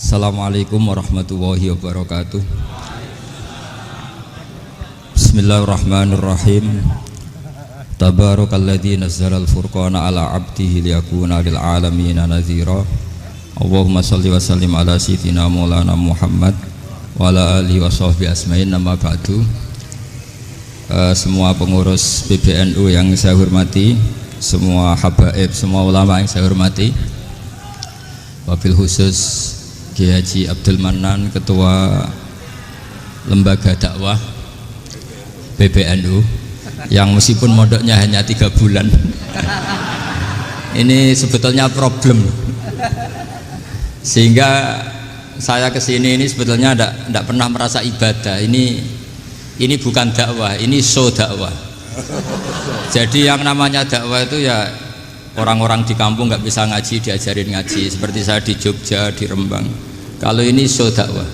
Assalamualaikum warahmatullahi wabarakatuh. Bismillahirrahmanirrahim. Tabarakalladzi nazzalal furqana ala 'abdihi liyakuna lil 'alamina nadhira. Allahumma shalli wa sallim ala sayyidina Maulana Muhammad wa ala alihi wa sahbihi asma'in. Nama ba'du. Semua pengurus PBNU yang saya hormati, semua habaib, semua ulama yang saya hormati, wabil khusus Kiai Haji Abdul Manan, Ketua Lembaga Dakwah PBNU, yang meskipun mondoknya hanya 3 bulan ini sebetulnya problem, sehingga saya kesini ini sebetulnya tidak pernah merasa ibadah. Ini bukan dakwah, ini show dakwah. Jadi yang namanya dakwah itu ya orang-orang di kampung nggak bisa ngaji, diajarin ngaji, seperti saya di Jogja, di Rembang. Kalau ini show dakwah,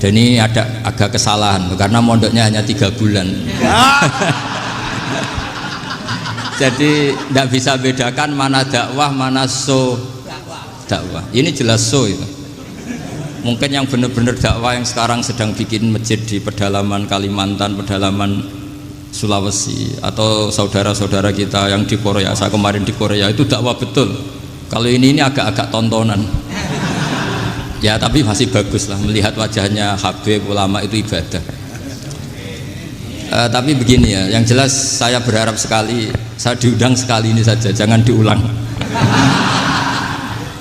dan ini ada agak kesalahan karena mondoknya hanya 3 bulan. Jadi tidak bisa bedakan mana dakwah, mana show dakwah. Ini jelas show itu. Mungkin yang benar-benar dakwah yang sekarang sedang bikin masjid di pedalaman Kalimantan, pedalaman Sulawesi, atau saudara-saudara kita yang di Korea, saya kemarin di Korea, itu dakwah betul. Kalau ini agak-agak tontonan ya, tapi masih bagus lah melihat wajahnya habib ulama, itu ibadah. Tapi begini ya, yang jelas saya berharap sekali, saya diundang sekali ini saja, jangan diulang.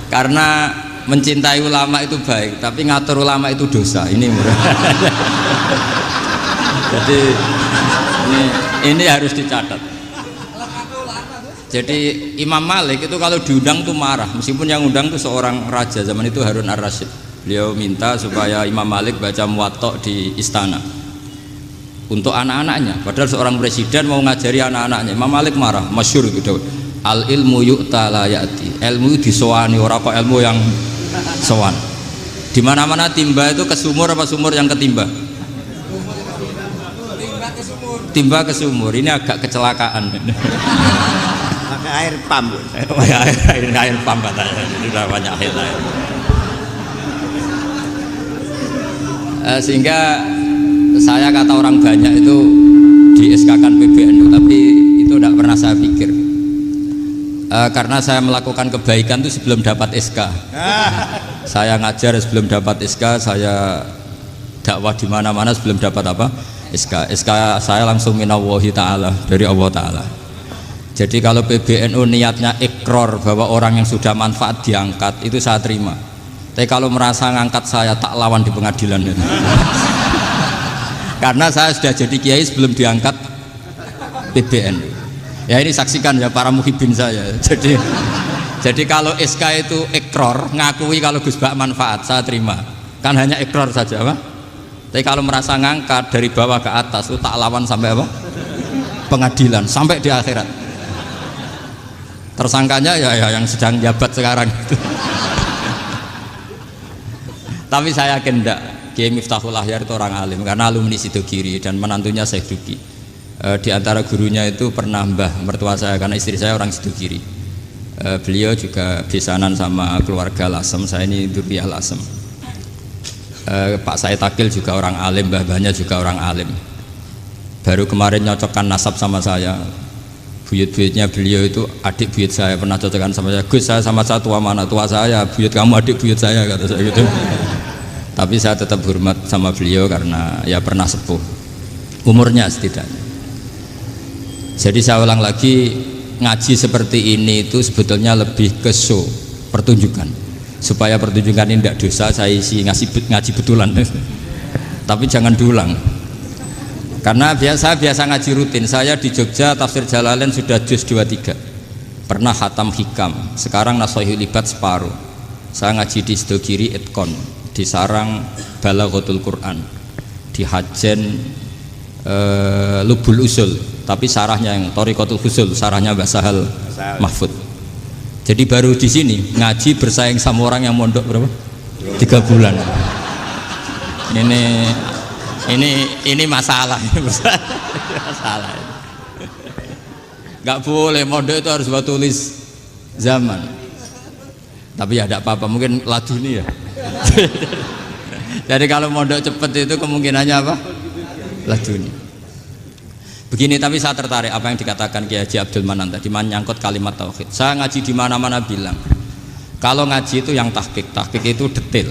Karena mencintai ulama itu baik, tapi ngatur ulama itu dosa. Ini murah. Jadi ini harus dicatat. Jadi Imam Malik itu kalau diundang tuh marah, meskipun yang undang tuh seorang raja zaman itu, Harun ar-Rasyid. Beliau minta supaya Imam Malik baca Muwatta di istana untuk anak-anaknya, padahal seorang presiden mau ngajari anak-anaknya. Imam Malik marah, masyhur gitu, al ilmu yu'ta la ya'ti, ilmu disowani, orang kok ilmu yang sowan. Di mana-mana timba itu ke sumur apa sumur yang ketimba? Timba ke sumur. Ini agak kecelakaan. Pakai air pump. Air pump katanya. Ini udah banyak air. Sehingga saya kata orang banyak itu di SK-kan PBNU, tapi itu tidak pernah saya pikir. Karena saya melakukan kebaikan itu sebelum dapat SK. Saya ngajar sebelum dapat SK, saya dakwah di mana-mana sebelum dapat apa? SK saya langsung minallahi ta'ala, dari Allah ta'ala. Jadi kalau PBNU niatnya ikrar bahwa orang yang sudah manfaat diangkat, itu saya terima. Tapi kalau merasa ngangkat saya, tak lawan di pengadilan. Karena saya sudah jadi kiai sebelum diangkat PBNU. Ya ini saksikan ya para muhibin saya. Jadi kalau SK itu ikrar, ngakui kalau Gus Bak manfaat, saya terima. Kan hanya ikrar saja, Pak. Tapi kalau merasa ngangkat dari bawah ke atas itu tak lawan sampai apa? Pengadilan, sampai di akhirat. Tersangkanya ya yang sedang jabat sekarang itu. Tapi saya yakin enggak, Kiai Miftahul Ahyar itu orang alim, karena alumni Sidogiri dan menantunya Syekh Duki. Di antara gurunya itu pernah mbah mertua saya, karena istri saya orang Sidogiri. Beliau juga besanan sama keluarga Lasem, saya ini Durriyah Lasem. Pak Said Akil juga orang alim, mbah-mbahnya juga orang alim. Baru kemarin nyocokkan nasab sama saya. Buyut-buyutnya beliau itu adik buyut saya, pernah cocokkan sama saya. Gus, saya sama saya tua mana? Tua saya, buyut kamu adik buyut saya, kata saya gitu. Tapi saya tetap hormat sama beliau karena ya pernah sepuh umurnya setidaknya. Jadi saya ulang lagi, ngaji seperti ini itu sebetulnya lebih ke show, pertunjukan. Supaya pertunjukan ini tidak dosa, saya isi ngaji betulan. Tapi jangan diulang. Karena biasa ngaji rutin. Saya di Jogja tafsir Jalalain sudah juz 23. Pernah khatam hikam. Sekarang Nashihul Ibad separuh. Saya ngaji di Sidogiri Itkon, di Sarang Balaghatul Quran, di Hajen Lubul Usul, tapi sarahnya yang Thariqatul Husul, sarahnya Mbah Sahal Mahfud. Jadi baru di sini ngaji bersaing sama orang yang mondok berapa? 3 bulan. Ini masalah, masalah. Nggak boleh mondok itu harus buat tulis zaman. Tapi ya tidak apa-apa, mungkin laduni ya. Jadi kalau mondok cepet itu kemungkinannya apa? Laduni. Begini, tapi saya tertarik apa yang dikatakan Kiai Haji Abdul Manan tadi menyangkut kalimat tauhid. Saya ngaji di mana-mana bilang, kalau ngaji itu yang tahqiq itu detail.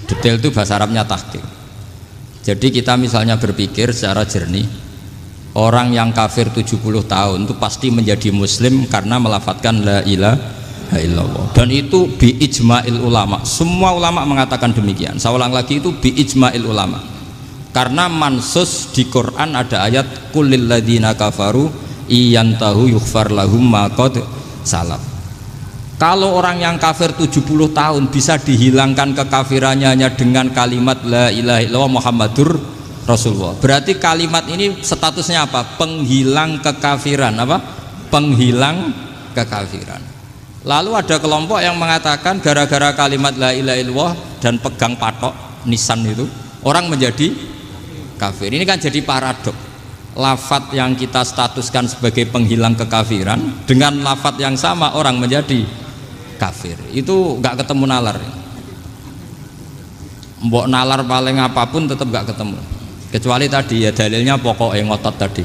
Detail itu bahasa Arabnya tahqiq. Jadi kita misalnya berpikir secara jernih, orang yang kafir 70 tahun itu pasti menjadi muslim karena melafadzkan la ilaha illallah. Dan itu bi ijma'il ulama. Semua ulama mengatakan demikian. Saya ulang lagi, itu bi ijma'il ulama. Karena mansus di Quran ada ayat kulil ladzina kafaru iyantahu yughfar lahum ma qad salaf. Kalau orang yang kafir 70 tahun bisa dihilangkan kekafirannya hanya dengan kalimat la ilaha illallah Muhammadur Rasulullah. Berarti kalimat ini statusnya apa? Penghilang kekafiran, apa? Penghilang kekafiran. Lalu ada kelompok yang mengatakan gara-gara kalimat la ilaha illallah dan pegang patok nisan itu orang menjadi kafir. Ini kan jadi paradok. Lafadz yang kita statuskan sebagai penghilang kekafiran dengan lafadz yang sama orang menjadi kafir. Itu nggak ketemu nalar. Mbok nalar paling apapun tetap nggak ketemu. Kecuali tadi ya dalilnya pokoknya ngotot tadi.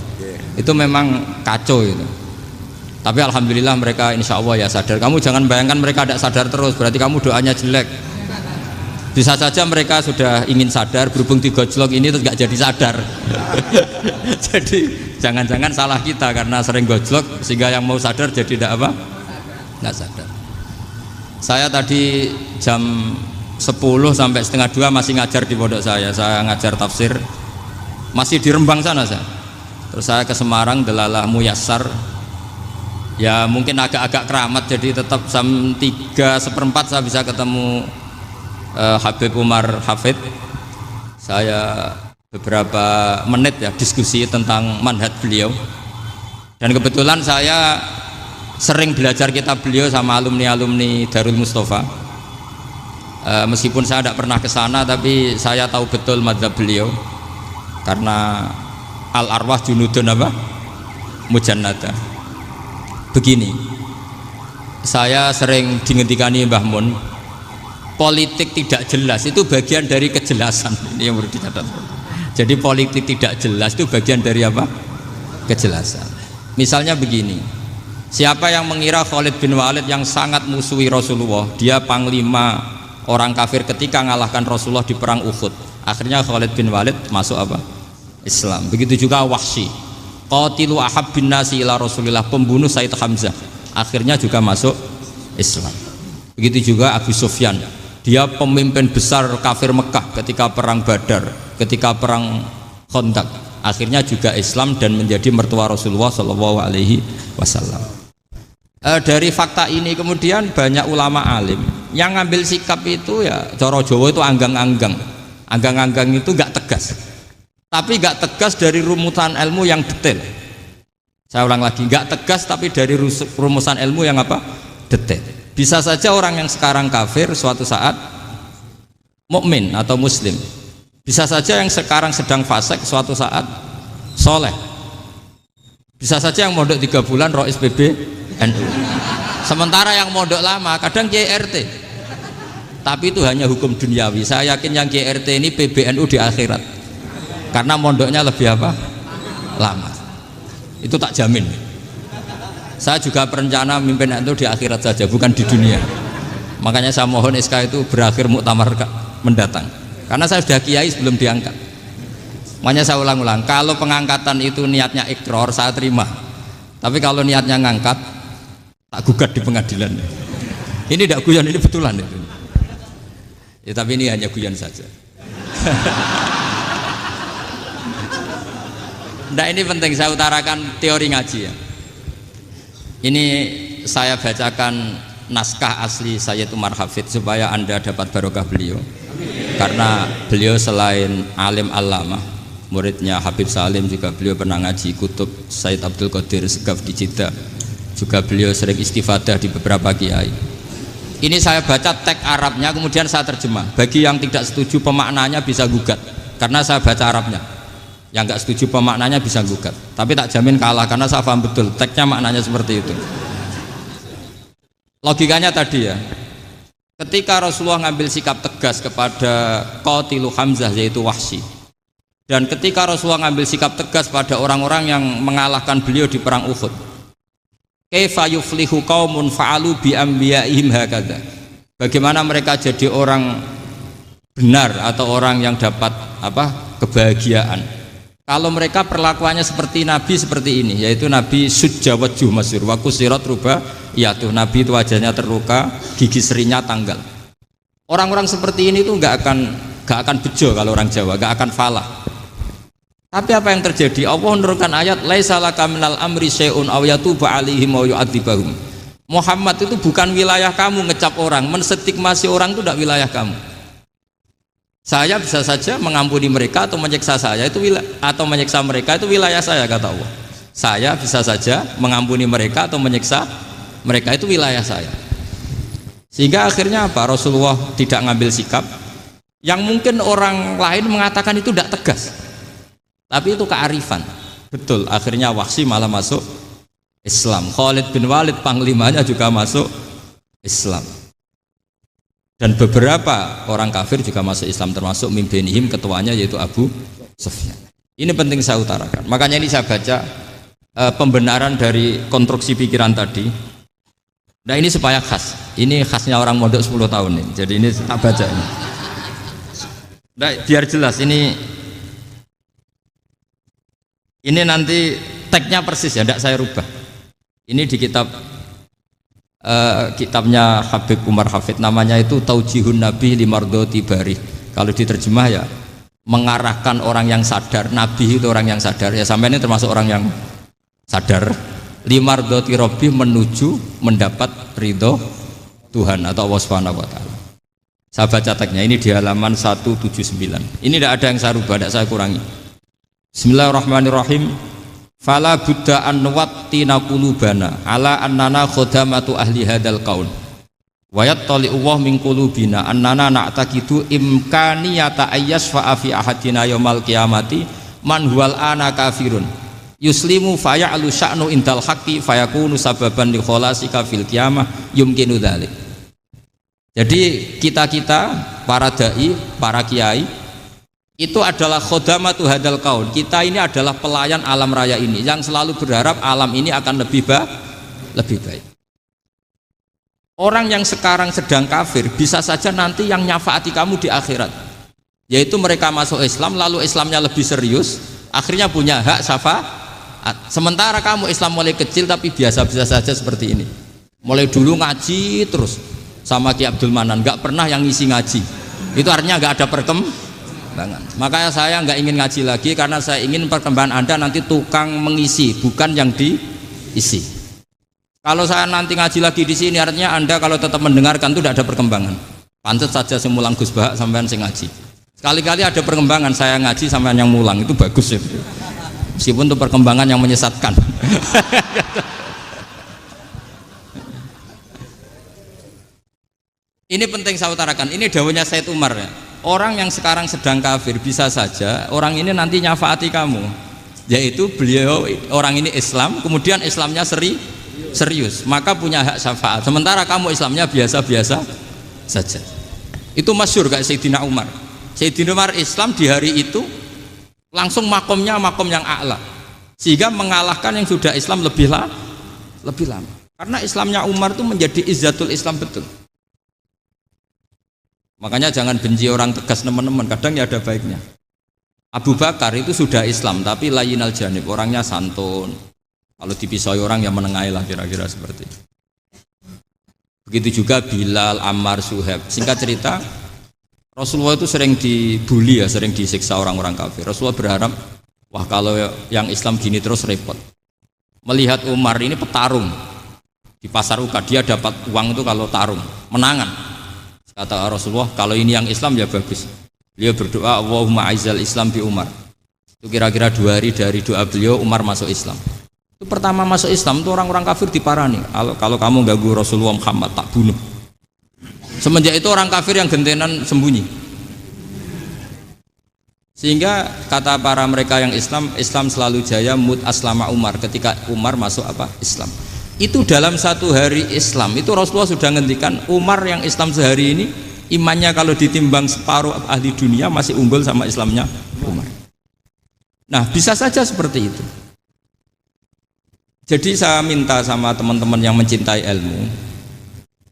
Itu memang kacau itu. Tapi alhamdulillah mereka insya Allah ya sadar. Kamu jangan bayangkan mereka tidak sadar terus, berarti kamu doanya jelek. Bisa saja mereka sudah ingin sadar, berhubung digojlok ini terus nggak jadi sadar. Jadi jangan-jangan salah kita karena sering gojlok sehingga yang mau sadar jadi tidak apa? Nggak sadar. Saya tadi jam 10 sampai setengah 2 masih ngajar di pondok saya ngajar tafsir masih di Rembang sana saya. Terus saya ke Semarang Delalah Muyassar. Ya mungkin agak-agak keramat, jadi tetap jam 3:4 saya bisa ketemu Habib Umar Hafid. Saya beberapa menit ya diskusi tentang manhaj beliau, dan kebetulan saya sering belajar kitab beliau sama alumni-alumni Darul Mustafa. Meskipun saya tidak pernah ke sana, tapi saya tahu betul mazhab beliau karena al arwah junudun apa? Mujannada. Begini, saya sering dingetikani Mbah Mun, politik tidak jelas itu bagian dari kejelasan. Ini yang perlu dicatat. Jadi politik tidak jelas itu bagian dari apa? Kejelasan. Misalnya begini, siapa yang mengira Khalid bin Walid yang sangat musuhi Rasulullah, dia panglima orang kafir ketika ngalahkan Rasulullah di perang Uhud, akhirnya Khalid bin Walid masuk apa? Islam. Begitu juga Wahsy, qatilu ahabbin nasi ila Rasulillah, pembunuh Sayyid Hamzah, akhirnya juga masuk Islam. Begitu juga Abu Sufyan, dia pemimpin besar kafir Mekah ketika perang Badar, ketika perang Khandaq, akhirnya juga Islam dan menjadi mertua Rasulullah Shallallahu Alaihi Wasallam. Dari fakta ini kemudian banyak ulama alim yang ngambil sikap itu ya coro Jawa itu anggang-anggang. Anggang-anggang itu gak tegas, tapi gak tegas dari rumusan ilmu yang detail. Saya ulang lagi, gak tegas tapi dari rumusan ilmu yang apa? Detail. Bisa saja orang yang sekarang kafir suatu saat mukmin atau muslim. Bisa saja yang sekarang sedang fasik suatu saat soleh. Bisa saja yang mondok 3 bulan rois PBNU. Sementara yang mondok lama kadang Kiai RT. Tapi itu hanya hukum duniawi. Saya yakin yang Kiai RT ini PBNU di akhirat. Karena mondoknya lebih apa? Lama. Itu tak jamin. Saya juga berencana mimpin itu di akhirat saja, bukan di dunia. Makanya saya mohon SK itu berakhir muktamar mendatang. Karena saya sudah kiai sebelum diangkat. Makanya saya ulang-ulang, kalau pengangkatan itu niatnya ikrar, saya terima. Tapi kalau niatnya ngangkat, tak gugat di pengadilan. Ini tidak guyon, ini betulan itu. Ya, tapi ini hanya guyon saja. Nah, ini penting saya utarakan teori ngaji ya. Ini saya bacakan naskah asli Sayyid Umar Hafid supaya Anda dapat barokah beliau. Karena beliau selain alim allamah, muridnya Habib Salim, juga beliau pernah ngaji kutub Sayyid Abdul Qadir Segaf di Jeddah. Juga beliau sering istifadah di beberapa kiai. Ini saya baca teks Arabnya, kemudian saya terjemah. Bagi yang tidak setuju pemaknanya bisa gugat, karena saya baca Arabnya. Yang nggak setuju pemaknanya bisa gugat, tapi tak jamin kalah karena saya paham betul teksnya maknanya seperti itu. Logikanya tadi ya, ketika Rasulullah ngambil sikap tegas kepada Qatilu Hamzah yaitu Wahsy, dan ketika Rasulullah ngambil sikap tegas pada orang-orang yang mengalahkan beliau di perang Uhud, kaifa yuflihu qaumun fa'alu bi anbiya'ihim hakadha, bagaimana mereka jadi orang benar atau orang yang dapat kebahagiaan kalau mereka perlakuannya seperti Nabi seperti ini, yaitu Nabi sujja wajhu masyhur wa kusirat ruba, yaitu Nabi itu wajahnya terluka, gigi serinya tanggal. Orang-orang seperti ini tuh nggak akan bejo kalau orang Jawa, nggak akan falah. Tapi apa yang terjadi? Allah menurunkan ayat laisa laka minal amri syai'un aw yatuba 'alaihim aw yu'adzibahum. Muhammad itu bukan wilayah kamu ngecap orang, menstigmasi orang itu tidak wilayah kamu. Saya bisa saja mengampuni mereka atau menyiksa saya itu atau menyiksa mereka itu wilayah saya, kata Allah. Saya bisa saja mengampuni mereka atau menyiksa mereka itu wilayah saya. Sehingga akhirnya apa? Rasulullah tidak ngambil sikap yang mungkin orang lain mengatakan itu tidak tegas, tapi itu kearifan. Betul, akhirnya Wahsy malah masuk Islam. Khalid bin Walid panglimanya juga masuk Islam. Dan beberapa orang kafir juga masuk Islam, termasuk mimpinihim, ketuanya yaitu Abu Sufyan. Ini penting saya utarakan. Makanya ini saya baca pembenaran dari konstruksi pikiran tadi. Nah ini supaya khas. Ini khasnya orang mondok 10 tahun nih. Jadi ini tak baca ini. Nah, biar jelas ini nanti tagnya persis ya, tidak saya rubah. Ini di kitabnya Habib Umar Hafid, namanya itu Taujihun Nabi Limardoti Bari. Kalau diterjemah ya mengarahkan orang yang sadar. Nabi itu orang yang sadar ya, sampai ini termasuk orang yang sadar. Limardoti Robbi, menuju mendapat ridho Tuhan atau Allah Subhanahu wa Ta'ala. Saya baca tagnya ini di halaman 179. Ini tidak ada yang saya rubah, tidak saya kurangi. Bismillahirrahmanirrahim. Fala buddha an nuwattina qulubana ala annana khodamatu ahli hadal qaul wa yattali'u Allah min qulubina annana na'taqidu imkaniyata ayyasfa'a fi ahadina yaumal qiyamati man huwal ana kafirun yuslimu faya'lu sya'nu indal haqqi fayakunu sababan li kholasika fil qiyamah yumkinu dzalik. Jadi kita para dai, para kiai itu adalah khodamatu hadal kaun. Kita ini adalah pelayan alam raya ini yang selalu berharap alam ini akan lebih baik. Orang yang sekarang sedang kafir bisa saja nanti yang nyafaati kamu di akhirat, yaitu mereka masuk Islam lalu Islamnya lebih serius, akhirnya punya hak syafaat. Sementara kamu Islam mulai kecil tapi biasa-biasa saja seperti ini, mulai dulu ngaji terus sama Ki Abdul Manan, nggak pernah yang ngisi ngaji, itu artinya nggak ada perkembangan. Makanya saya nggak ingin ngaji lagi karena saya ingin perkembangan Anda nanti tukang mengisi, bukan yang diisi. Kalau saya nanti ngaji lagi di sini, artinya Anda kalau tetap mendengarkan itu tidak ada perkembangan. Pantas saja semulang Gus Bahak sampean sing ngaji. Sekali-kali ada perkembangan, saya ngaji sampean yang mulang, itu bagus ya. Meskipun itu perkembangan yang menyesatkan. Ini penting saya utarakan. Ini dawuhnya Said Umar ya. Orang yang sekarang sedang kafir bisa saja orang ini nanti nyafaati kamu, yaitu beliau orang ini Islam, kemudian Islamnya serius, maka punya hak syafaat. Sementara kamu Islamnya biasa-biasa saja. Itu masyhur kayak Sayyidina Umar. Sayyidina Umar Islam di hari itu langsung makomnya makom yang a'la, sehingga mengalahkan yang sudah Islam lebih lama. Karena Islamnya Umar itu menjadi izzatul Islam betul. Makanya jangan benci orang tegas teman-teman, kadang ya ada baiknya. Abu Bakar itu sudah Islam tapi layinal janib, orangnya santun. Kalau dipisai orang yang menengahi lah, kira-kira seperti itu. Begitu juga Bilal, Ammar, Suhaib. Singkat cerita, Rasulullah itu sering dibully ya, sering disiksa orang-orang kafir. Rasulullah berharap, wah kalau yang Islam gini terus repot. Melihat Umar ini petarung di pasar Uka, dia dapat uang itu kalau tarung, menangan. Kata Rasulullah, kalau ini yang Islam ya bagus. Beliau berdoa, Allahumma aizal Islam bi Umar. Itu kira-kira 2 hari dari doa beliau, Umar masuk Islam. Itu pertama masuk Islam itu orang-orang kafir diparani. Kalau kamu ganggu Rasulullah Muhammad tak bunuh. Semenjak itu orang kafir yang gentenan sembunyi. Sehingga kata para mereka yang Islam, Islam selalu jaya mut aslama Umar, ketika Umar masuk Islam. Itu dalam satu hari Islam itu Rasulullah sudah ngendikan Umar yang Islam sehari ini imannya kalau ditimbang separuh ahli dunia masih unggul sama Islamnya Umar. Nah bisa saja seperti itu. Jadi saya minta sama teman-teman yang mencintai ilmu,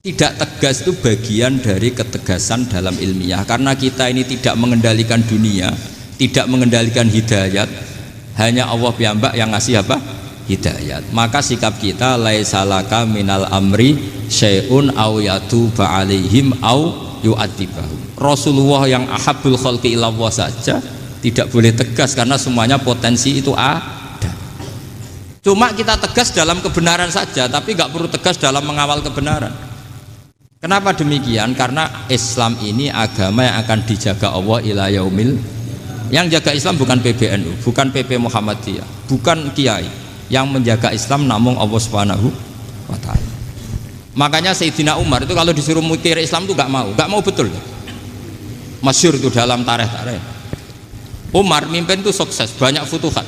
tidak tegas itu bagian dari ketegasan dalam ilmiah, karena kita ini tidak mengendalikan dunia, tidak mengendalikan hidayat, hanya Allah piyambak yang ngasih apa? Hidayat. Maka sikap kita laisalaka minal amri syai'un aw yatuba alaihim aw yu'adzibahum. Rasulullah yang ahabbul khalqi ilallah saja tidak boleh tegas karena semuanya potensi itu ada. Cuma kita tegas dalam kebenaran saja, tapi nggak perlu tegas dalam mengawal kebenaran. Kenapa demikian? Karena Islam ini agama yang akan dijaga Allah ila yaumil. Yang jaga Islam bukan PBNU, bukan PP Muhammadiyah, bukan kiai. Yang menjaga Islam namun Allah Subhanahu wa ta'ala. Makanya Sayyidina Umar itu kalau disuruh mikir Islam itu gak mau betul. Masyhur itu dalam tarikh-tarikh. Umar mimpin itu sukses, banyak futuhat.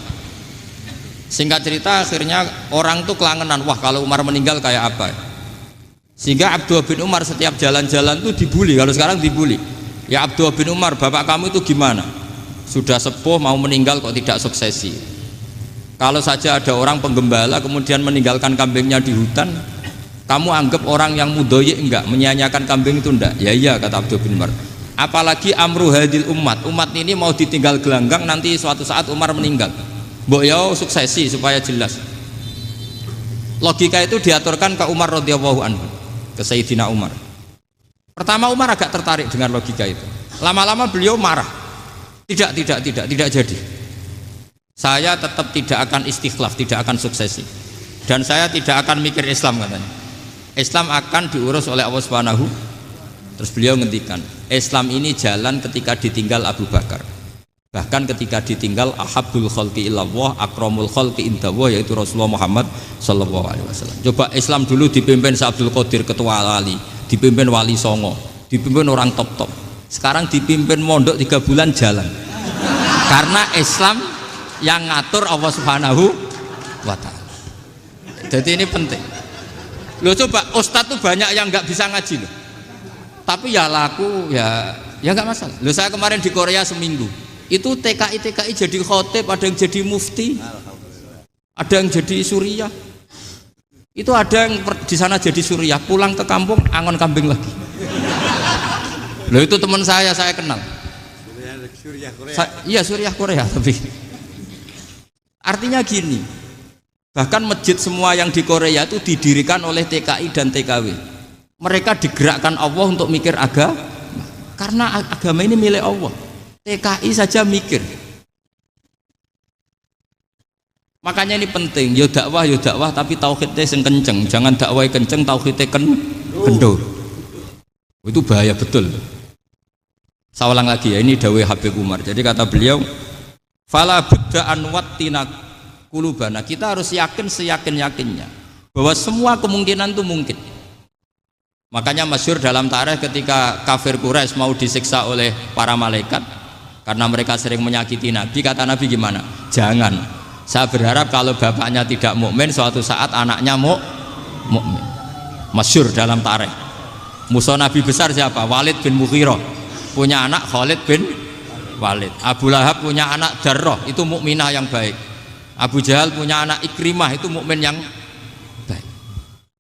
Singkat cerita akhirnya orang tuh kelangenan, wah kalau Umar meninggal kayak apa. Sehingga Abdullah bin Umar setiap jalan-jalan tuh dibully, kalau sekarang dibully. Ya Abdullah bin Umar, bapak kamu itu gimana? Sudah sepuh mau meninggal kok tidak suksesi. Kalau saja ada orang penggembala kemudian meninggalkan kambingnya di hutan, kamu anggap orang yang mudoyik enggak, menyanyiakan kambing itu enggak? Ya iya kata Abdul bin Umar. Apalagi amru hadil umat ini mau ditinggal gelanggang, nanti suatu saat Umar meninggal. Mbok yo suksesi supaya jelas. Logika itu diaturkan ke Umar radhiyallahu anhu, ke Sayyidina Umar. Pertama Umar agak tertarik dengan logika itu. Lama-lama beliau marah. Tidak jadi. Saya tetap tidak akan istikhlaf, tidak akan suksesi, dan saya tidak akan mikir Islam katanya. Islam akan diurus oleh Allah Subhanahu. Terus beliau ngendikan, Islam ini jalan ketika ditinggal Abu Bakar, bahkan ketika ditinggal ahabbul khalqi ilallah akramul khalqi indallah, yaitu Rasulullah Muhammad sallallahu alaihi wasallam. Coba Islam dulu dipimpin Abdul Qadir ketua wali, dipimpin Wali Songo, dipimpin orang top. Sekarang dipimpin mondok 3 bulan jalan. Karena Islam yang ngatur Allah Subhanahu wa ta'ala. Jadi ini penting. Loh coba ustadz tuh banyak yang nggak bisa ngaji loh, tapi ya laku ya nggak masalah. Loh saya kemarin di Korea seminggu itu TKI jadi khotib, ada yang jadi mufti, ada yang jadi suriah. Itu ada yang di sana jadi suriah, pulang ke kampung angon kambing lagi. Loh itu teman saya kenal. Suriah Korea. Iya suriah Korea tapi. Artinya gini, bahkan masjid semua yang di Korea itu didirikan oleh TKI dan TKW. Mereka digerakkan Allah untuk mikir agama, karena agama ini milik Allah. TKI saja mikir. Makanya ini penting, yo dakwah tapi tauhidnya sing kenceng, jangan dakwah kenceng tauhidnya kendor. Itu bahaya betul. Saya ulang lagi ya, ini dawuh Habib Umar. Jadi kata beliau, fala budda an wattina kulubana, kita harus yakin seyakin-yakinnya bahwa semua kemungkinan itu mungkin. Makanya masyhur dalam tarikh ketika kafir Quraisy mau disiksa oleh para malaikat karena mereka sering menyakiti Nabi, kata Nabi gimana? Jangan. Saya berharap kalau bapaknya tidak mukmin, suatu saat anaknya mukmin. Masyhur dalam tarikh. Musuh Nabi besar siapa? Walid bin Mughirah. Punya anak Khalid bin Walid. Abu Lahab punya anak Darrah, itu mukminah yang baik. Abu Jahal punya anak Ikrimah, itu mukmin yang baik.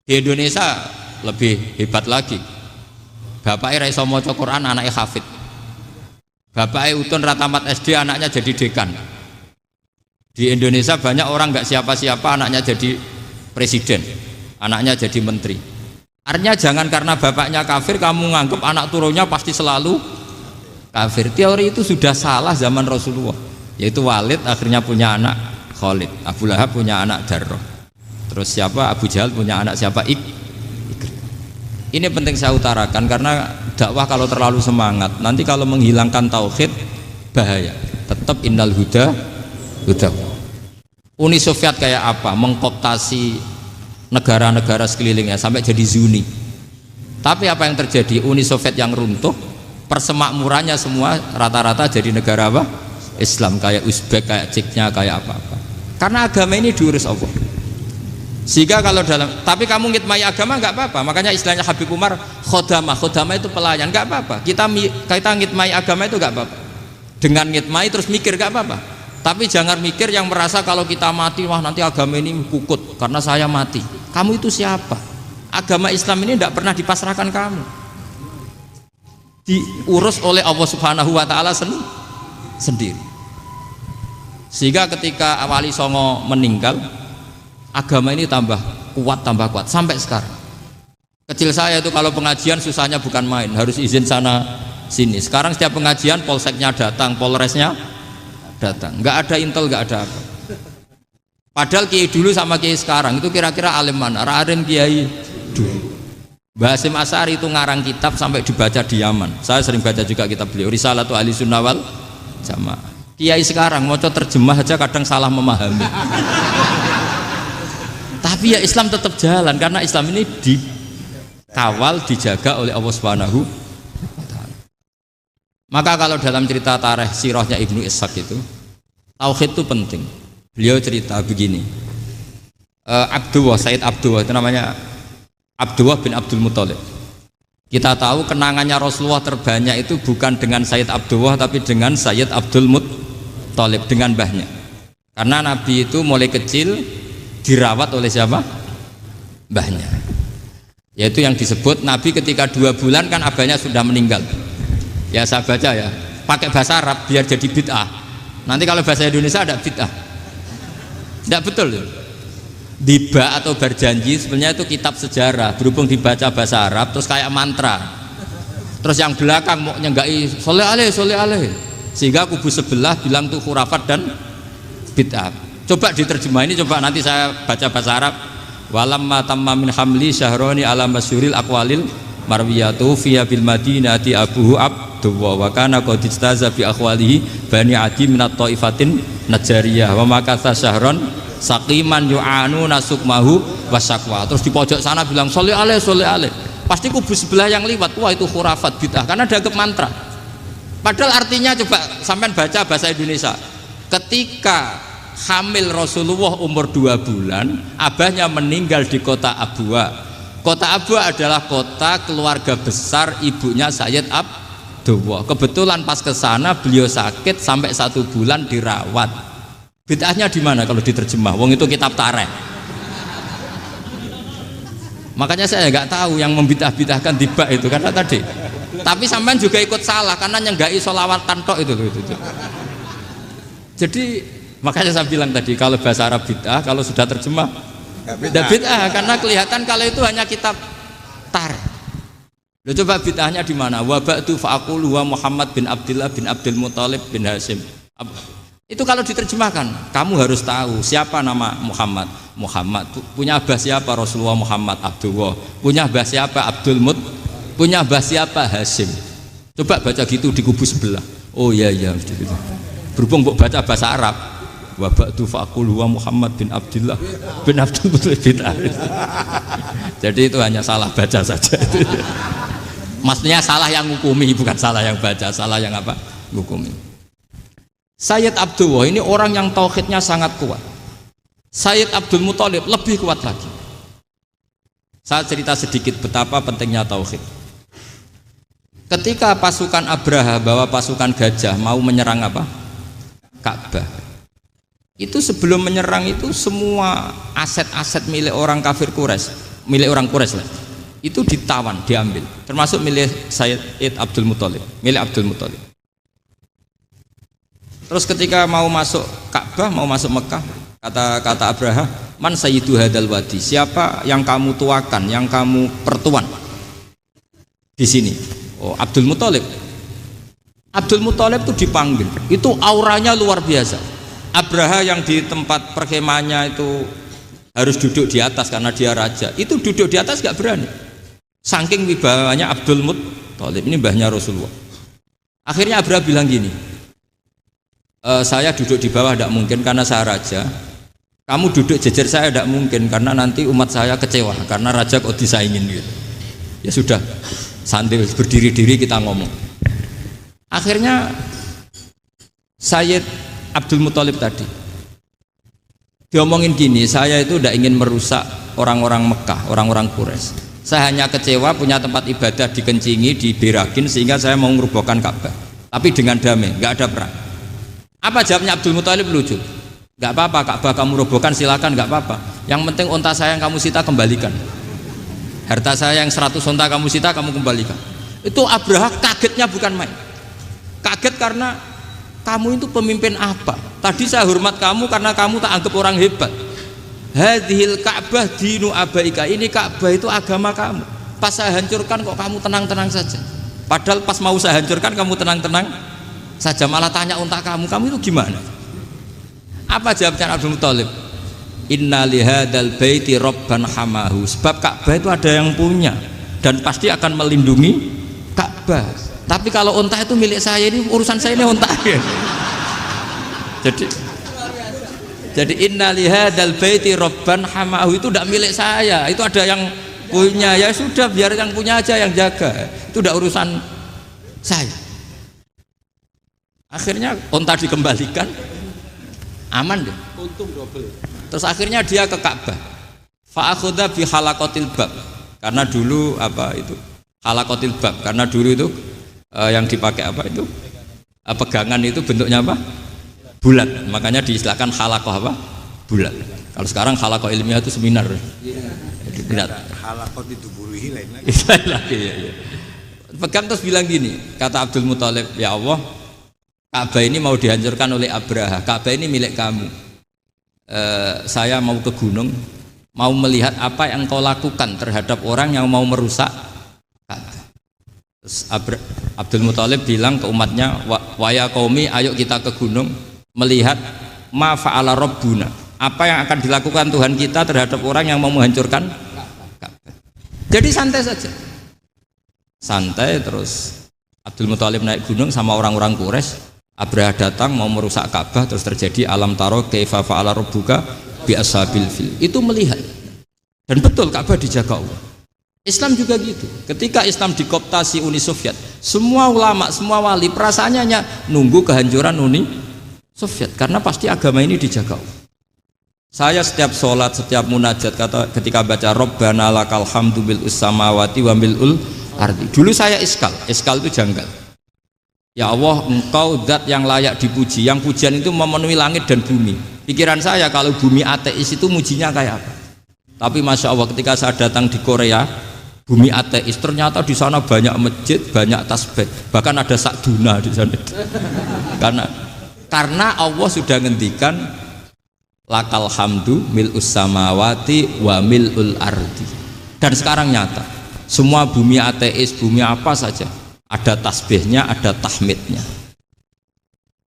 Di Indonesia lebih hebat lagi. Bapaknya ra iso maca Quran, anaknya hafid. Bapaknya utun ra tamat SD, anaknya jadi dekan. Di Indonesia banyak orang nggak siapa-siapa, anaknya jadi presiden, anaknya jadi menteri. Artinya jangan karena bapaknya kafir kamu nganggap anak turunnya pasti selalu kafir. Teori itu sudah salah zaman Rasulullah. Yaitu Walid akhirnya punya anak Khalid, Abu Lahab punya anak Darrah, terus siapa? Abu Jahal punya anak siapa? Ini penting saya utarakan karena dakwah kalau terlalu semangat nanti kalau menghilangkan tauhid bahaya. Tetap innal huda. Uni Soviet kayak apa? Mengkooptasi negara-negara sekelilingnya sampai jadi Zuni. Tapi apa yang terjadi? Uni Soviet yang runtuh, persemakmurannya semua rata-rata jadi negara apa? Islam, kayak Uzbek, kayak Ceknya, kayak apa-apa. Karena agama ini diurus Allah. Sehingga kalau tapi kamu ngitmai agama nggak apa-apa. Makanya istilahnya Habib Umar khodamah itu pelayan, nggak apa-apa. Kita ngitmai agama itu nggak apa-apa. Dengan ngitmai terus mikir nggak apa-apa. Tapi jangan mikir yang merasa kalau kita mati, wah nanti agama ini kukut karena saya mati. Kamu itu siapa? Agama Islam ini tidak pernah dipasrahkan kamu. Diurus oleh Allah Subhanahu wa taala sendiri. Sehingga ketika Wali Songo meninggal, agama ini tambah kuat sampai sekarang. Kecil saya itu kalau pengajian susahnya bukan main, harus izin sana sini. Sekarang setiap pengajian polseknya datang, polresnya datang, nggak ada intel, nggak ada apa. Padahal kiai dulu sama kiai sekarang itu kira-kira alim mana? Alim kiai dulu. Mbah Hasyim Asy'ari itu ngarang kitab sampai dibaca di Yaman. Saya sering baca juga kitab beliau, Risalatu Ahli Sunnah wal Jamaah. Kiai sekarang mau terjemah aja kadang salah memahami. Tapi ya Islam tetap jalan karena Islam ini dikawal, dijaga oleh Allah Subhanahu wa taala. Maka kalau dalam cerita tarikh sirahnya Ibnu Ishaq itu, tauhid itu penting. Beliau cerita begini. Sayyid Abdullah itu namanya Abdullah bin Abdul Muthalib. Kita tahu kenangannya Rasulullah terbanyak itu bukan dengan Sayyid Abdullah tapi dengan Sayyid Abdul Muthalib, dengan mbahnya. Karena Nabi itu mulai kecil dirawat oleh siapa? Mbahnya. Yaitu yang disebut Nabi ketika 2 bulan kan abahnya sudah meninggal. Ya saya baca ya, pakai bahasa Arab biar jadi bid'ah. Nanti kalau bahasa Indonesia ada bid'ah. Tidak betul ya? Diba atau berjanji sebenarnya itu kitab sejarah, berhubung dibaca bahasa Arab terus kayak mantra. Terus yang belakang mau nyenggai soleh aleh, sehingga kubu sebelah bilang tuh khurafat dan bid'ah. Coba diterjemah ini, coba nanti saya baca bahasa Arab. Walamma tamma min hamli syahroni ala masyuril aqwalil marwiyatu fiya bil madinati abuhu abdullah wa kana qad istaza bi akhwalihi bani adi minat taifatin najariyah wa makatha syahron saqiman yu'anu nasukmahu wasakwa. Terus di pojok sana bilang soleh aleh. Pasti kubu sebelah yang liwat, wah itu khurafat bid'ah karena dianggap mantra. Padahal artinya coba sampean baca bahasa Indonesia. Ketika hamil Rasulullah umur 2 bulan, abahnya meninggal di kota Abwa. Kota Abwa adalah kota keluarga besar ibunya Sayyid Abdullah. Kebetulan pas ke sana beliau sakit sampai 1 bulan dirawat. Bid'ahnya di mana kalau diterjemah? Wong itu kitab tarikh. Makanya saya nggak tahu yang membidah-bidahkan tiba itu karena tadi. Tapi sampean juga ikut salah karena nyenggai sholawatan tok itu. Jadi makanya saya bilang tadi kalau bahasa Arab bid'ah, kalau sudah terjemah tidak bid'ah karena kelihatan kalau itu hanya kitab tarikh. Loh, coba bid'ahnya di mana? Wa ba'du fa'aqulu wa Muhammad bin Abdullah bin Abdul Muthalib bin Hasyim. Itu kalau diterjemahkan, kamu harus tahu siapa nama Muhammad. Muhammad punya abah siapa? Rasulullah Muhammad Abdullah. Punya abah siapa? Abdul Mut. Punya abah siapa? Hasyim. Coba baca gitu di kubu sebelah. Oh iya gitu. Berhubung kok baca bahasa Arab. Wa ba'du fa'aqulu wa Muhammad bin Abdullah bin Abdul Muthalib bin Hasyim. Jadi itu hanya salah baca saja. Maksudnya salah yang ngukumi, bukan salah yang baca, salah yang apa? Ngukumi. Sayyid Abdullah ini orang yang tauhidnya sangat kuat. Sayyid Abdul Muthalib lebih kuat lagi. Saya cerita sedikit betapa pentingnya tauhid. Ketika pasukan Abraha bawa pasukan gajah mau menyerang apa? Ka'bah. Itu sebelum menyerang itu semua aset-aset milik orang kafir Quraisy, milik orang Quraisy lah. Itu ditawan, diambil, termasuk milik Sayyid Abdul Muthalib, milik Abdul Muthalib. Terus ketika mau masuk Ka'bah, mau masuk Mekah, kata Abraha, man sayyidu hadal wadi, siapa yang kamu tuakan, yang kamu pertuan di sini? Oh, Abdul Muthalib. Abdul Muthalib itu dipanggil, itu auranya luar biasa. Abraha yang di tempat perkemahannya itu harus duduk di atas karena dia raja, itu duduk di atas gak berani, saking wibawanya Abdul Muthalib, ini mbahnya Rasulullah. Akhirnya Abraha bilang gini, saya duduk di bawah tidak mungkin karena saya raja, kamu duduk jejer saya tidak mungkin karena nanti umat saya kecewa karena raja kok disaingin gitu. Ya sudah, sambil berdiri-diri kita ngomong. Akhirnya Sayyid Abdul Muthalib tadi Diomongin gini, saya itu tidak ingin merusak orang-orang Mekah, orang-orang Quraisy. Saya hanya kecewa punya tempat ibadah dikencingi, diberakin sehingga saya mau merubuhkan Ka'bah. Tapi dengan damai, nggak ada perang. Apa jawabnya Abdul Muthalib? Lucu. Nggak apa-apa, Ka'bah kamu robohkan silakan, nggak apa-apa. Yang penting unta saya yang kamu sita kembalikan. Harta saya yang 100 unta kamu sita kamu kembalikan. Itu Abraha kagetnya bukan main. Kaget karena kamu itu pemimpin apa? Tadi saya hormat kamu karena kamu tak anggap orang hebat. Hadhil Ka'bah dinu abaika. Ini Ka'bah itu agama kamu. Pas saya hancurkan kok kamu tenang-tenang saja. Padahal pas mau saya hancurkan kamu tenang-tenang saja. Malah tanya unta kamu itu gimana? Apa jawabnya Abdul Muthalib? Inna lihadal baiti robban hamahu. Sebab Ka'bah itu ada yang punya dan pasti akan melindungi Ka'bah. Tapi kalau unta itu milik saya, ini urusan saya, ini unta. Jadi inna lihadal baiti robban hamahu itu tidak milik saya, itu ada yang punya. Ya sudah, biar yang punya aja yang jaga, itu tidak urusan saya. Akhirnya unta dikembalikan, aman deh, untung double. Terus akhirnya dia ke Ka'bah, fa'akhudha bi halaqatil bab, karena dulu apa itu halaqatil bab, karena dulu itu yang dipakai apa itu pegangan itu bentuknya apa, bulat, makanya diistilahkan halaqah apa, bulat. Kalau sekarang halaqah ilmiah itu seminar. Tidak. Halaqah dituburuhi lain lagi. Ya. Pegang terus bilang gini, kata Abdul Muthalib, ya Allah, Ka'bah ini mau dihancurkan oleh Abraha. Ka'bah ini milik kamu. Saya mau ke gunung, mau melihat apa yang kau lakukan terhadap orang yang mau merusak Ka'bah. Terus Abdul Muthalib bilang ke umatnya, wa ya qaumi, ayo kita ke gunung melihat ma fa'ala rabbuna, apa yang akan dilakukan Tuhan kita terhadap orang yang mau menghancurkan Ka'bah. Jadi santai saja, santai. Terus Abdul Muthalib naik gunung sama orang-orang Quraisy. Abraha datang mau merusak Ka'bah, terus terjadi alam taro kaifa fa'ala rabbuka bi ashabil fil. Itu melihat, dan betul Ka'bah dijaga Allah. Islam juga gitu. Ketika Islam dikooptasi Uni Soviet, semua ulama, semua wali perasaannya hanya nunggu kehancuran Uni Soviet, karena pasti agama ini dijaga Allah. Saya setiap sholat, setiap munajat, ketika baca Rabbana lakal hamdu bil samawati wa mil'ul ardi. Dulu saya iskal itu janggal. Ya Allah, engkau zat yang layak dipuji, yang pujian itu memenuhi langit dan bumi. Pikiran saya kalau bumi ateis itu mujinya kayak apa? Tapi Masya Allah, ketika saya datang di Korea, bumi ateis, ternyata di sana banyak masjid, banyak tasbih, bahkan ada sakduna di sana. Karena Allah sudah ngendikan lakal hamdu mil'us samawati wa mil'ul ardi. Dan sekarang nyata, semua bumi ateis, bumi apa saja, ada tasbihnya, ada tahmidnya.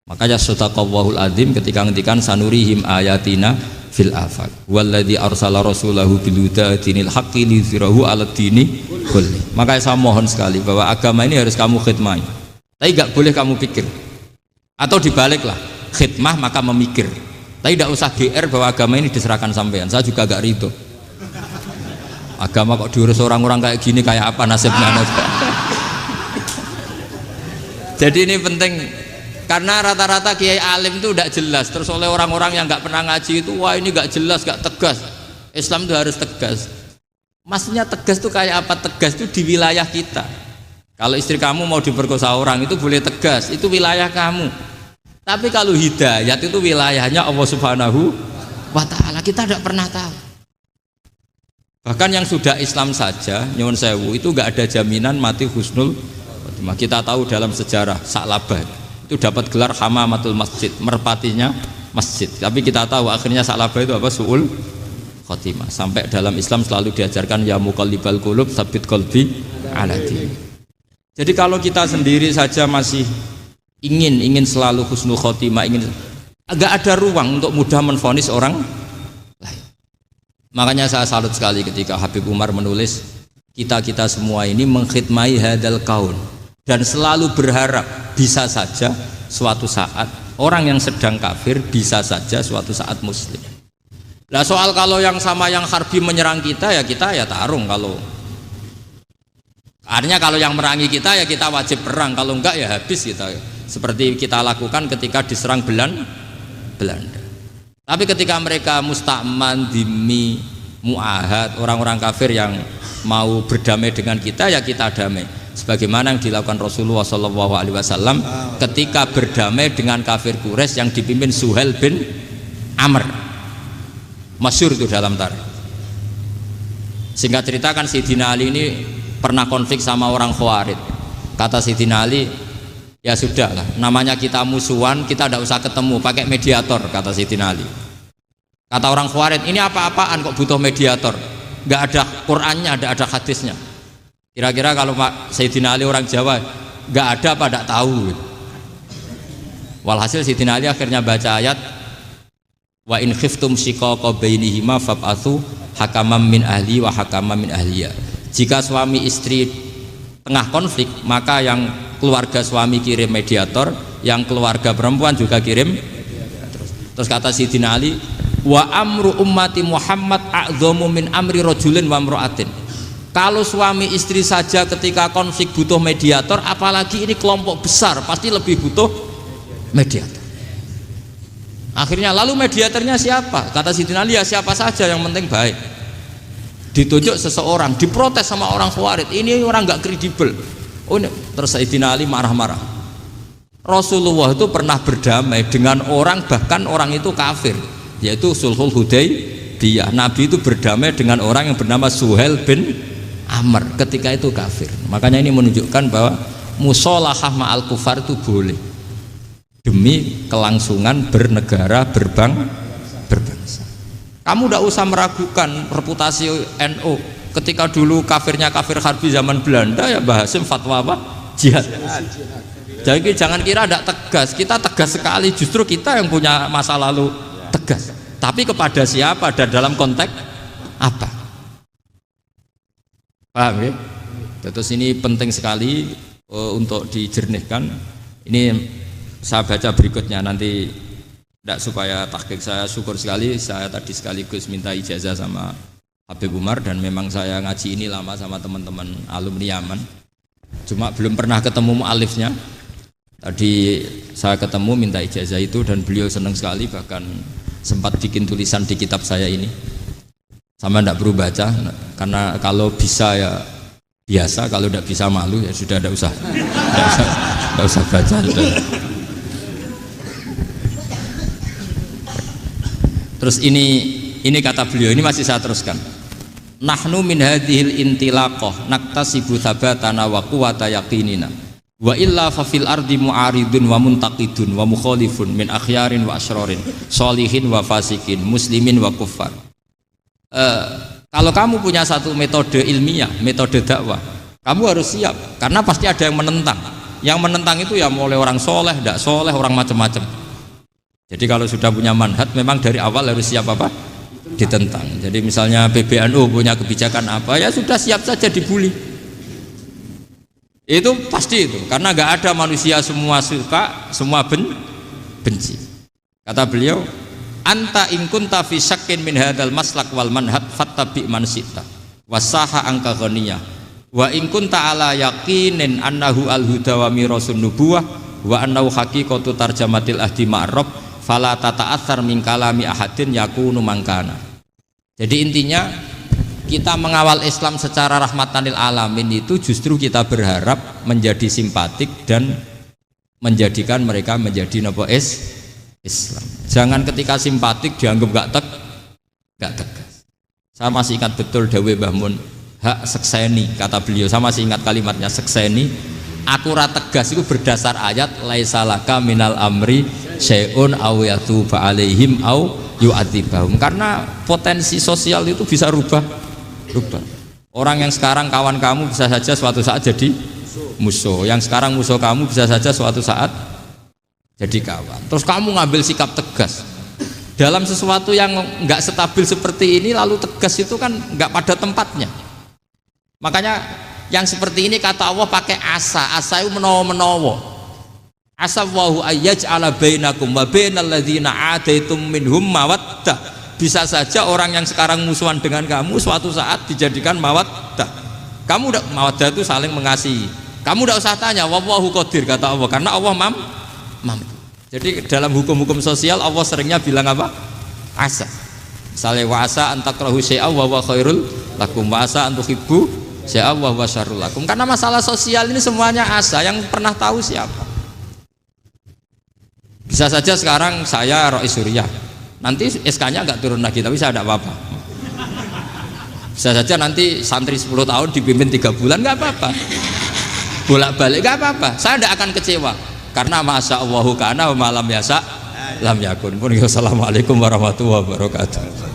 Makanya sadaqallahul adzim ketika ngendikan sanurihim ayatina fil afaq walladzi arsala rasulahu bil huda dinil haqqi liyuzhirahu 'alad dini kulli. Makanya saya mohon sekali bahwa agama ini harus kamu khidmah. Tapi enggak boleh kamu pikir. Atau dibaliklah, khidmah maka memikir. Tapi tidak usah GR bahwa agama ini diserahkan sampean. Saya juga enggak ridho. Agama kok diurus orang-orang kayak gini, kayak apa nasibnya? Jadi ini penting, karena rata-rata kiai alim itu tidak jelas. Terus oleh orang-orang yang nggak pernah ngaji itu, wah ini nggak jelas, nggak tegas. Islam itu harus tegas. Maksudnya tegas itu kayak apa? Tegas itu di wilayah kita. Kalau istri kamu mau diperkosa orang itu boleh tegas, itu wilayah kamu. Tapi kalau hidayat itu wilayahnya Allah Subhanahu wa Ta'ala, kita tidak pernah tahu. Bahkan yang sudah Islam saja, nyuwun sewu, itu nggak ada jaminan mati husnul. Kita tahu dalam sejarah Sa'labah itu dapat gelar hamamatul masjid, merpatinya masjid. Tapi kita tahu akhirnya Sa'labah itu apa? Su'ul khotimah. Sampai dalam Islam selalu diajarkan ya muqallibal qulub tsabbit qalbi ala din. Jadi kalau kita sendiri saja masih ingin selalu husnul khotimah, agak ada ruang untuk mudah menvonis orang lain. Makanya saya salut sekali ketika Habib Umar menulis kita semua ini mengkhidmai hadal kaun, dan selalu berharap bisa saja suatu saat orang yang sedang kafir bisa saja suatu saat muslim. Nah soal kalau yang sama yang harbi menyerang kita ya tarung. Kalau artinya kalau yang merangi kita ya kita wajib perang, kalau enggak ya habis kita. Seperti kita lakukan ketika diserang Belanda. Tapi ketika mereka musta'man, dhimmi, mu'ahad, orang-orang kafir yang mau berdamai dengan kita, ya kita damai. Sebagaimana yang dilakukan Rasulullah SAW ketika berdamai dengan kafir Quraisy yang dipimpin Suhail bin Amr. Masyhur itu dalam tarikh. Singkat cerita kan Sayyidina Ali ini pernah konflik sama orang Khawarij. Kata Sayyidina Ali, ya sudah lah, namanya kita musuhan, kita tidak usah ketemu, pakai mediator, kata Sayyidina Ali. Kata orang Khawarij, ini apa-apaan kok butuh mediator, nggak ada Qur'annya, ada hadisnya. Kira-kira kalau Sayyidina Ali orang Jawa, nggak ada apa tidak tahu. Walhasil Sayyidina Ali akhirnya baca ayat, wa in khiftum shiqaqa bainihima fab'atsu hakaman min ahli wa hakaman min ahliya. Jika suami istri tengah konflik, maka yang keluarga suami kirim mediator, yang keluarga perempuan juga kirim. Terus kata Sayyidina Ali, wa amru ummati Muhammad a'dhamu min amri rajulin wa imra'atin. Kalau suami istri saja ketika konflik butuh mediator, apalagi ini kelompok besar pasti lebih butuh mediator. Akhirnya lalu mediatornya siapa? Kata Sayyidina Ali, ya siapa saja yang penting baik. Ditunjuk seseorang, diprotes sama orang Khawarij, ini orang nggak kredibel. Oh, terus Sayyidina Ali marah-marah. Rasulullah itu pernah berdamai dengan orang, bahkan orang itu kafir, yaitu Sulhul Hudaybiyah. Nabi itu berdamai dengan orang yang bernama Suhail bin Amr, ketika itu kafir. Makanya ini menunjukkan bahwa musolahah ma'al kufar itu boleh demi kelangsungan bernegara, berbangsa. Kamu tidak usah meragukan reputasi NU. Ketika dulu kafirnya kafir harbi zaman Belanda, ya Mbah Hasim fatwa apa? Jihad. Jadi jangan kira tidak tegas, kita tegas sekali, justru kita yang punya masa lalu tegas. Tapi kepada siapa dan dalam konteks apa? Paham ya? Terus ini penting sekali untuk dijernihkan. Ini saya baca berikutnya nanti, tidak supaya tahqiq saya syukur sekali, saya tadi sekaligus minta ijazah sama Habib Umar, dan memang saya ngaji ini lama sama teman-teman alumni Yaman, cuma belum pernah ketemu mu'alifnya. Tadi saya ketemu minta ijazah itu dan beliau senang sekali, bahkan sempat bikin tulisan di kitab saya ini. Sama tidak perlu baca, karena kalau bisa ya biasa, kalau tidak bisa malu ya sudah, tidak usah baca sudah. Terus ini kata beliau, ini masih saya teruskan. Nahnu min hadhil intilaqah naktasibu thabatana wa quwwata yaqinina wa illa fa fil ardi mu'aridun wa muntaqidun wa mukhalifun min akhyarin wa asyrarin sholihin wa fasikin muslimin wa kuffar. Kalau kamu punya satu metode ilmiah, metode dakwah, kamu harus siap, karena pasti ada yang menentang. Yang menentang itu ya mulai orang soleh, tidak soleh, orang macam-macam. Jadi kalau sudah punya manhaj, memang dari awal harus siap apa? Ditentang. Jadi misalnya PBNU punya kebijakan apa, ya sudah siap saja dibully. Itu pasti itu, karena nggak ada manusia semua suka, semua benci. Kata beliau, anta in kunta fi syakkin min hadzal maslak wal manhaj fattabi man syi'ta wasaha angka ghaniyah wa in kunta ala yaqinin annahu al huda wa mirasun nubuwah wa annahu haqiqatu tarjamatil ahdi ma'rab fala tata'athar min kalami ahadin yakunu mangkana. Jadi intinya kita mengawal Islam secara rahmatan lil alamin itu justru kita berharap menjadi simpatik dan menjadikan mereka menjadi Islam. Jangan ketika simpatik dianggap gak tegas. Saya masih ingat betul dawuh Mbah Mun, hak sekseni, kata beliau. Saya masih ingat kalimatnya, sekseni. Aku ra tegas itu berdasar ayat laisalaka minal amri syai'un aw yatuba alaihim aw yu'adzibahum. Karena potensi sosial itu bisa rubah. Orang yang sekarang kawan kamu bisa saja suatu saat jadi musuh. Yang sekarang musuh kamu bisa saja suatu saat jadi kawan. Terus kamu ngambil sikap tegas dalam sesuatu yang nggak stabil seperti ini, lalu tegas itu kan nggak pada tempatnya. Makanya yang seperti ini kata Allah pakai asa itu menawa. Asa wahu ayyaj'ala bainakum wa bainal ladzina ataitum minhum mawaddah. Bisa saja orang yang sekarang musuhan dengan kamu suatu saat dijadikan mawaddah. Kamu udah mawaddah itu saling mengasihi. Kamu udah usah tanya, wallahu qadir, kata Allah, karena Allah mampu. Jadi dalam hukum-hukum sosial Allah seringnya bilang apa? asa. Misalnya wa asa antakrahu syai'a wa huwa khairul lakum, wa asa antuhibbu syai'a wa huwa syarrul lakum. Karena masalah sosial ini semuanya asa, yang pernah tahu siapa? Bisa saja sekarang saya Rois Suriah, nanti SK-nya nggak turun lagi, tapi saya tidak apa-apa. Bisa saja nanti santri 10 tahun dipimpin 3 bulan, nggak apa-apa. Bolak-balik nggak apa-apa, saya tidak akan kecewa. Karena masya Allahu kana wa malam yasa lam yakun. Assalamualaikum warahmatullahi wabarakatuh.